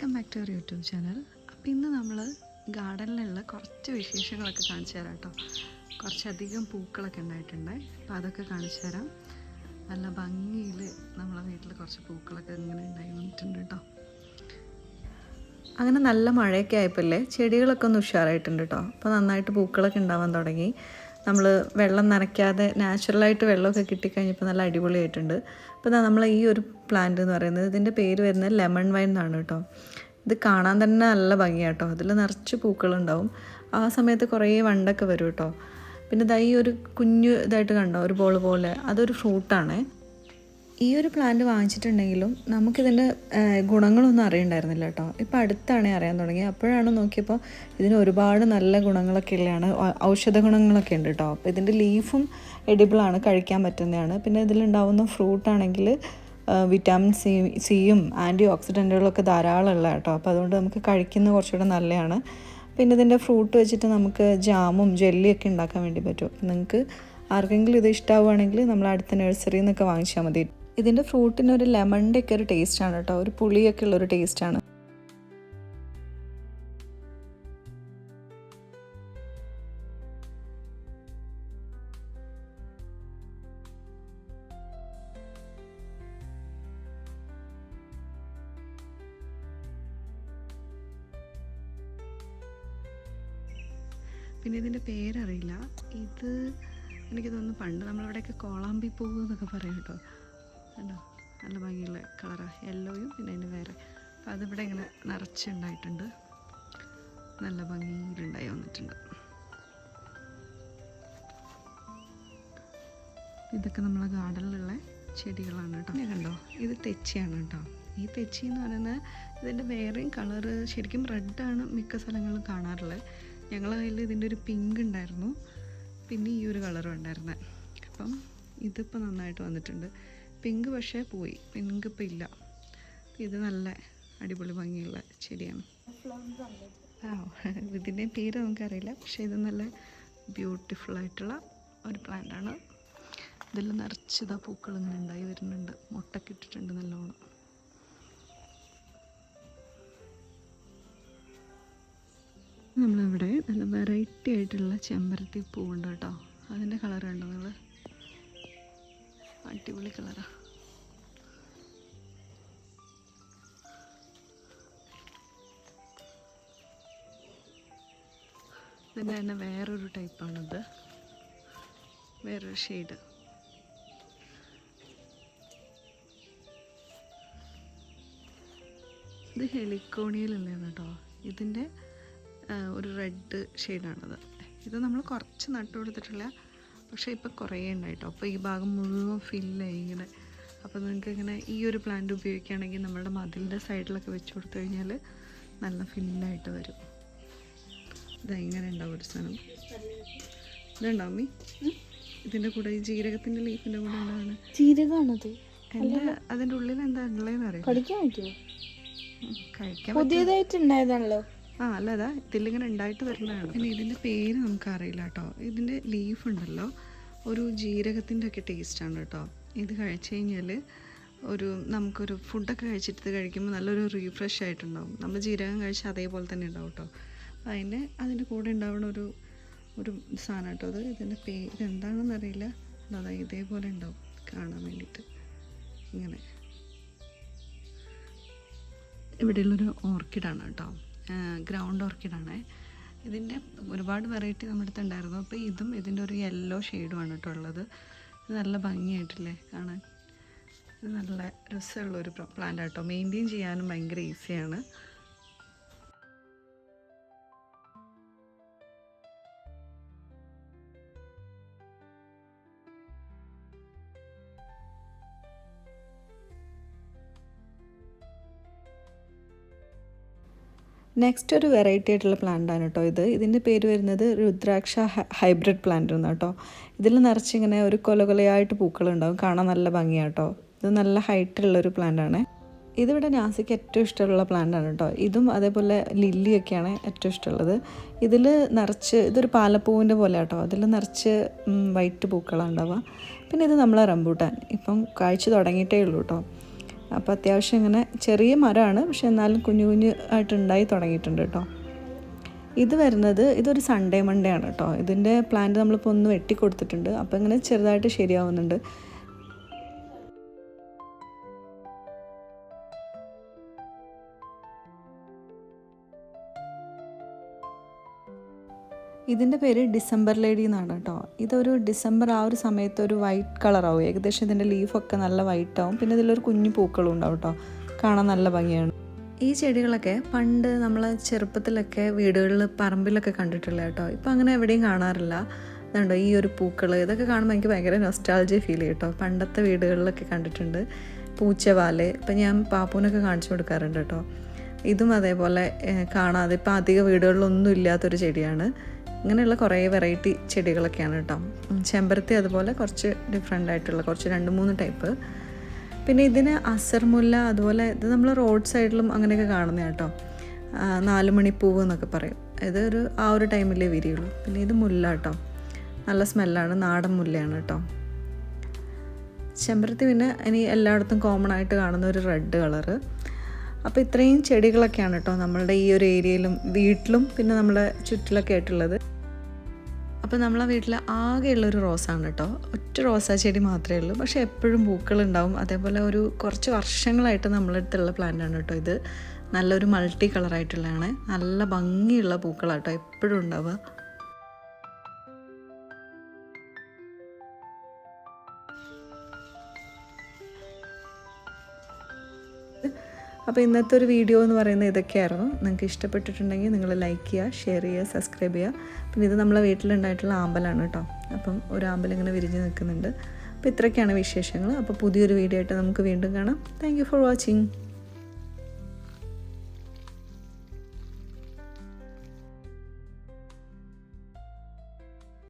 Welcome back to our YouTube channel. അപ്പോൾ ഇന്ന് നമ്മൾ ഗാർഡനിലുള്ള കുറച്ച് വിശേഷങ്ങളൊക്കെ കാണിച്ചു തരാം കേട്ടോ. കുറച്ചധികം പൂക്കളൊക്കെ ഉണ്ടായിട്ടുണ്ട്, അപ്പോൾ അതൊക്കെ കാണിച്ചു തരാം. നല്ല ഭംഗിയിൽ നമ്മളെ വീട്ടിൽ കുറച്ച് പൂക്കളൊക്കെ ഇങ്ങനെ ഉണ്ടായി വന്നിട്ടുണ്ട് കേട്ടോ. അങ്ങനെ നല്ല മഴയൊക്കെ ആയപ്പോഴല്ലേ ചെടികളൊക്കെ ഒന്ന് ഉഷാറായിട്ടുണ്ട് കേട്ടോ. അപ്പോൾ നന്നായിട്ട് പൂക്കളൊക്കെ ഉണ്ടാവാൻ തുടങ്ങി. നമ്മൾ വെള്ളം നനയ്ക്കാതെ നാച്ചുറലായിട്ട് വെള്ളമൊക്കെ കിട്ടിക്കഴിഞ്ഞപ്പോൾ നല്ല അടിപൊളിയായിട്ടുണ്ട്. അപ്പോൾ നമ്മൾ ഈ ഒരു പ്ലാന്റ് എന്ന് പറയുന്നത്, ഇതിൻ്റെ പേര് വരുന്നത് ലെമൺ വൈൻ എന്നാണ് കേട്ടോ. ഇത് കാണാൻ തന്നെ നല്ല ഭംഗിയാണ് കേട്ടോ. അതിൽ നിറച്ച് പൂക്കളുണ്ടാവും. ആ സമയത്ത് കുറേ വണ്ടൊക്കെ വരും കേട്ടോ. പിന്നെ ഈ ഒരു കുഞ്ഞു ഇതായിട്ട് കണ്ടോ, ഒരു ബോൾ പോലെ, അതൊരു ഫ്രൂട്ടാണ്. ഈ ഒരു പ്ലാന്റ് വാങ്ങിച്ചിട്ടുണ്ടെങ്കിലും നമുക്കിതിൻ്റെ ഗുണങ്ങളൊന്നും അറിയണ്ടായിരുന്നില്ല കേട്ടോ. ഇപ്പോൾ അടുത്താണ് അറിയാൻ തുടങ്ങിയത്. അപ്പോഴാണ് നോക്കിയപ്പോൾ ഇതിന് ഒരുപാട് നല്ല ഗുണങ്ങളൊക്കെ ഉള്ളതാണ്, ഔഷധ ഗുണങ്ങളൊക്കെ ഉണ്ട് കേട്ടോ. അപ്പോൾ ഇതിൻ്റെ ലീഫും എഡിബിളാണ്, കഴിക്കാൻ പറ്റുന്നതാണ്. പിന്നെ ഇതിലുണ്ടാവുന്ന ഫ്രൂട്ടാണെങ്കിൽ വിറ്റാമിൻ സിയും ആൻറ്റി ഓക്സിഡൻറ്റുകളൊക്കെ ധാരാളം ഉള്ള കേട്ടോ. അപ്പോൾ അതുകൊണ്ട് നമുക്ക് കഴിക്കുന്നത് കുറച്ചുകൂടെ നല്ലതാണ്. പിന്നെ ഇതിൻ്റെ ഫ്രൂട്ട് വെച്ചിട്ട് നമുക്ക് ജാമും ജെല്ലിയൊക്കെ ഉണ്ടാക്കാൻ വേണ്ടി പറ്റും. നിങ്ങൾക്ക് ആർക്കെങ്കിലും ഇത് ഇഷ്ടമാവുകയാണെങ്കിൽ നമ്മൾ അടുത്ത നഴ്സറിയിൽ നിന്നൊക്കെ വാങ്ങിച്ചാൽ മതി. ഇതിൻ്റെ ഫ്രൂട്ടിന് ഒരു ലെമണിൻ്റെ ഒക്കെ ഒരു ടേസ്റ്റാണ് കേട്ടോ, ഒരു പുളിയൊക്കെ ഉള്ളൊരു ടേസ്റ്റാണ്. പിന്നെ ഇതിൻ്റെ പേരറിയില്ല. ഇത് എനിക്ക് തോന്നുന്നു പണ്ട് നമ്മളിവിടെയൊക്കെ കോളാമ്പി പൂവ് എന്നൊക്കെ പറയും കേട്ടോ. കണ്ടോ, നല്ല ഭംഗിയുള്ള കളറാണ്, യെല്ലോയും പിന്നെ അതിന് വേറെ. അപ്പോൾ അതിവിടെ ഇങ്ങനെ നിറച്ചുണ്ടായിട്ടുണ്ട്, നല്ല ഭംഗിയിലുണ്ടായി വന്നിട്ടുണ്ട്. ഇതൊക്കെ നമ്മളെ ഗാർഡനിലുള്ള ചെടികളാണ് കേട്ടോ. പിന്നെ കണ്ടോ, ഇത് തെച്ചിയാണ് കേട്ടോ. ഈ തെച്ചി എന്ന് പറയുന്നത് ഇതിൻ്റെ വേറെയും കളറ് ശരിക്കും റെഡാണ് മിക്ക സ്ഥലങ്ങളിലും കാണാറുള്ളത്. ഞങ്ങളുടെ കയ്യിൽ ഇതിൻ്റെ ഒരു പിങ്ക് ഉണ്ടായിരുന്നു, പിന്നെ ഈ ഒരു കളറും ഉണ്ടായിരുന്നത്. അപ്പം ഇതിപ്പോൾ നന്നായിട്ട് വന്നിട്ടുണ്ട്. പിങ്ക് പക്ഷേ പോയി, പിങ്ക് ഇപ്പം ഇല്ല. ഇത് നല്ല അടിപൊളി ഭംഗിയുള്ള ചെടിയാണ്. ഇതിൻ്റെ പേര് നമുക്കറിയില്ല, പക്ഷേ ഇത് നല്ല ബ്യൂട്ടിഫുള്ളായിട്ടുള്ള ഒരു പ്ലാന്റാണ്. ഇതിൽ നിറച്ചതാ പൂക്കൾ ഇങ്ങനെ ഉണ്ടായി വരുന്നുണ്ട്, മുട്ടൊക്കെ ഇട്ടിട്ടുണ്ട് നല്ലോണം. നമ്മളിവിടെ നല്ല വെറൈറ്റി ആയിട്ടുള്ള ചെമ്പരത്തി പൂവുണ്ട് കേട്ടോ. അതിൻ്റെ കളർ കണ്ടോ നിങ്ങൾ, അടിപൊളി കളറാണ്. ഇതിൻ്റെ തന്നെ വേറൊരു ടൈപ്പാണിത്, വേറൊരു ഷെയ്ഡ്. ഇത് ഹെലിക്കോണിയലുള്ളതാണ് കേട്ടോ. ഇതിൻ്റെ ഒരു റെഡ് ഷെയ്ഡാണത്. ഇത് നമ്മൾ കുറച്ച് നട്ടു കൊടുത്തിട്ടില്ല, പക്ഷേ ഇപ്പം കുറേ ഉണ്ടായിട്ടോ. അപ്പോൾ ഈ ഭാഗം മുഴുവൻ ഫില്ലായി ഇങ്ങനെ. അപ്പോൾ നിങ്ങൾക്ക് ഇങ്ങനെ ഈ ഒരു പ്ലാന്റ് ഉപയോഗിക്കുകയാണെങ്കിൽ നമ്മളുടെ മതിലിൻ്റെ സൈഡിലൊക്കെ വെച്ച് കൊടുത്തു കഴിഞ്ഞാൽ നല്ല ഫില്ലായിട്ട് വരും. ഇതെങ്ങനെ ഉണ്ടാവും ഒരു സാധനം ഇതുണ്ടാവും മീ. ഇതിൻ്റെ കൂടെ ഈ ജീരകത്തിൻ്റെ ലീഫിൻ്റെ കൂടെ ഉണ്ടാവുന്നത് ജീരകമാണത്. എന്താ അതിൻ്റെ ഉള്ളിൽ എന്താ ഉള്ളതെന്ന് അറിയാം. കഴിക്കാൻ പറ്റുമോ? കഴിക്കാൻ പുതിയതായിട്ടുണ്ടായതാണല്ലോ. അല്ലതാ ഇതിലിങ്ങനെ ഉണ്ടായിട്ട് വരുന്നതാണ്. പിന്നെ ഇതിൻ്റെ പേര് നമുക്കറിയില്ല കേട്ടോ. ഇതിൻ്റെ ലീഫ് ഉണ്ടല്ലോ, ഒരു ജീരകത്തിൻ്റെ ഒക്കെ ടേസ്റ്റാണ് കേട്ടോ. ഇത് കഴിച്ചു കഴിഞ്ഞാൽ നമുക്കൊരു ഫുഡൊക്കെ കഴിച്ചിട്ട് കഴിക്കുമ്പോൾ നല്ലൊരു റീഫ്രഷ് ആയിട്ടുണ്ടാവും. നമ്മൾ ജീരകം കഴിച്ചാൽ അതേപോലെ തന്നെ ഉണ്ടാവും കേട്ടോ. അതിൻ്റെ കൂടെ ഉണ്ടാവുന്ന ഒരു സാധനം കേട്ടോ അത്. ഇതിൻ്റെ പേര് എന്താണെന്ന് അറിയില്ല. അതാ ഇതേപോലെ ഉണ്ടാവും കാണാൻ വേണ്ടിയിട്ട്. ഇങ്ങനെ ഇവിടെയുള്ളൊരു ഓർക്കിഡാണ് കേട്ടോ, ഗ്രൗണ്ട് ഓർക്കിഡാണ്. ഇതിൻ്റെ ഒരുപാട് വെറൈറ്റി നമ്മുടെ അടുത്ത് ഉണ്ടായിരുന്നു. അപ്പോൾ ഇതും ഇതിൻ്റെ ഒരു യെല്ലോ ഷെയ്ഡുമാണ് കേട്ടോ ഉള്ളത്. ഇത് നല്ല ഭംഗിയായിട്ടില്ലേ കാണാൻ. ഇത് നല്ല രസമുള്ളൊരു പ്ലാന്റ് കേട്ടോ. മെയിൻറ്റെയിൻ ചെയ്യാനും ഭയങ്കര ഈസിയാണ്. നെക്സ്റ്റ് ഒരു വെറൈറ്റി ആയിട്ടുള്ള പ്ലാന്റാണ് കേട്ടോ ഇത്. ഇതിൻ്റെ പേര് വരുന്നത് രുദ്രാക്ഷ ഹൈബ്രിഡ് പ്ലാന്റ് എന്ന് കേട്ടോ. ഇതിൽ നിറച്ചിങ്ങനെ ഒരു കൊലകൊലയായിട്ട് പൂക്കളുണ്ടാവും, കാണാൻ നല്ല ഭംഗിയാണ് കേട്ടോ. ഇത് നല്ല ഹൈറ്റുള്ളൊരു പ്ലാന്റാണ്. ഇതിവിടെ നാസിക്ക് ഏറ്റവും ഇഷ്ടമുള്ള പ്ലാന്റാണ് കേട്ടോ. ഇതും അതേപോലെ ലില്ലിയൊക്കെയാണ് ഏറ്റവും ഇഷ്ടമുള്ളത്. ഇതിൽ നിറച്ച് ഇതൊരു പാലപ്പൂവിൻ്റെ പോലെ കേട്ടോ. അതിൽ നിറച്ച് വൈറ്റ് പൂക്കളാണ് ഉണ്ടാവുക. പിന്നെ ഇത് നമ്മളെ റംബൂട്ടാൻ ഇപ്പം കാഴ്ച തുടങ്ങിയിട്ടേ ഉള്ളൂ കേട്ടോ. അപ്പോൾ അത്യാവശ്യം ഇങ്ങനെ ചെറിയ മരമാണ്, പക്ഷെ എന്നാലും കുഞ്ഞു കുഞ്ഞു ആയിട്ട് ഉണ്ടായി തുടങ്ങിയിട്ടുണ്ട് കേട്ടോ. ഇത് വരുന്നത് ഇതൊരു സൺഡേ മൺഡേ ആണ് കേട്ടോ. ഇതിൻ്റെ പ്ലാന്റ് നമ്മളിപ്പോൾ ഒന്ന് വെട്ടിക്കൊടുത്തിട്ടുണ്ട്, അപ്പോൾ ഇങ്ങനെ ചെറുതായിട്ട് ശരിയാവുന്നുണ്ട്. ഇതിൻ്റെ പേര് ഡിസംബർ ലേഡി എന്നാണ് കേട്ടോ. ഇതൊരു ഡിസംബർ ആ ഒരു സമയത്ത് ഒരു വൈറ്റ് കളറാവും, ഏകദേശം ഇതിൻ്റെ ലീഫൊക്കെ നല്ല വൈറ്റ് ആവും. പിന്നെ ഇതിലൊരു കുഞ്ഞു പൂക്കളും ഉണ്ടാവും കേട്ടോ, കാണാൻ നല്ല ഭംഗിയാണ്. ഈ ചെടികളൊക്കെ പണ്ട് നമ്മൾ ചെറുപ്പത്തിലൊക്കെ വീടുകളിൽ പറമ്പിലൊക്കെ കണ്ടിട്ടുള്ള കേട്ടോ. ഇപ്പം അങ്ങനെ എവിടെയും കാണാറില്ല. അതുകൊണ്ടോ ഈ ഒരു പൂക്കൾ ഇതൊക്കെ കാണുമ്പോൾ എനിക്ക് ഭയങ്കര നൊസ്റ്റാൾജിയ ഫീൽ ചെയ്യും കേട്ടോ. പണ്ടത്തെ വീടുകളിലൊക്കെ കണ്ടിട്ടുണ്ട് പൂച്ചവാല്. ഇപ്പം ഞാൻ പാപ്പൂനൊക്കെ കാണിച്ചു കൊടുക്കാറുണ്ട് കേട്ടോ. ഇതും അതേപോലെ കാണാതെ ഇപ്പം അധിക വീടുകളിലൊന്നും ഇല്ലാത്തൊരു ചെടിയാണ്. ഇങ്ങനെയുള്ള കുറേ വെറൈറ്റി ചെടികളൊക്കെയാണ് കേട്ടോ. ചെമ്പരത്തി അതുപോലെ കുറച്ച് ഡിഫറെൻ്റ് ആയിട്ടുള്ള കുറച്ച് 2-3 ടൈപ്പ്. പിന്നെ ഇതിന് അസർമുല്ല, അതുപോലെ ഇത് നമ്മൾ റോഡ് സൈഡിലും അങ്ങനെയൊക്കെ കാണുന്ന കേട്ടോ. 4 മണിപ്പൂവ് എന്നൊക്കെ പറയും. ഇതൊരു ആ ഒരു ടൈമിലേ വിരിയുള്ളൂ. പിന്നെ ഇത് മുല്ല കേട്ടോ, നല്ല സ്മെല്ലാണ്, നാടൻ മുല്ലയാണ് കേട്ടോ. ചെമ്പരത്തി പിന്നെ ഇനി എല്ലായിടത്തും കോമൺ ആയിട്ട് കാണുന്ന ഒരു റെഡ് കളറ്. അപ്പോൾ ഇത്രയും ചെടികളൊക്കെയാണ് കേട്ടോ നമ്മളുടെ ഈ ഒരു ഏരിയയിലും വീട്ടിലും പിന്നെ നമ്മുടെ ചുറ്റിലൊക്കെ ആയിട്ടുള്ളത്. അപ്പോൾ നമ്മളെ വീട്ടിൽ ആകെയുള്ളൊരു റോസാണ് കേട്ടോ. ഒറ്റ റോസാ ചെടി മാത്രമേ ഉള്ളൂ, പക്ഷേ എപ്പോഴും പൂക്കളുണ്ടാവും. അതേപോലെ ഒരു കുറച്ച് വർഷങ്ങളായിട്ട് നമ്മളടുത്തുള്ള പ്ലാന്റാണ് കേട്ടോ ഇത്. നല്ലൊരു മൾട്ടി കളറായിട്ടുള്ളതാണ്, നല്ല ഭംഗിയുള്ള പൂക്കളാണ് കേട്ടോ എപ്പോഴും ഉണ്ടാവുക. അപ്പോൾ ഇന്നത്തെ ഒരു വീഡിയോ എന്ന് പറയുന്നത് ഇതൊക്കെയായിരുന്നു. നിങ്ങൾക്ക് ഇഷ്ടപ്പെട്ടിട്ടുണ്ടെങ്കിൽ നിങ്ങൾ ലൈക്ക് ചെയ്യുക, ഷെയർ ചെയ്യുക, സബ്സ്ക്രൈബ് ചെയ്യുക. പിന്നെ ഇത് നമ്മളെ വീട്ടിലുണ്ടായിട്ടുള്ള ആമ്പലാണ് കേട്ടോ. അപ്പം ഒരു ആമ്പൽ ഇങ്ങനെ വിരിഞ്ഞ് നിൽക്കുന്നുണ്ട്. അപ്പോൾ ഇത്രയൊക്കെയാണ് വിശേഷങ്ങൾ. അപ്പോൾ പുതിയൊരു വീഡിയോ ആയിട്ട് നമുക്ക് വീണ്ടും കാണാം. Thank you for watching.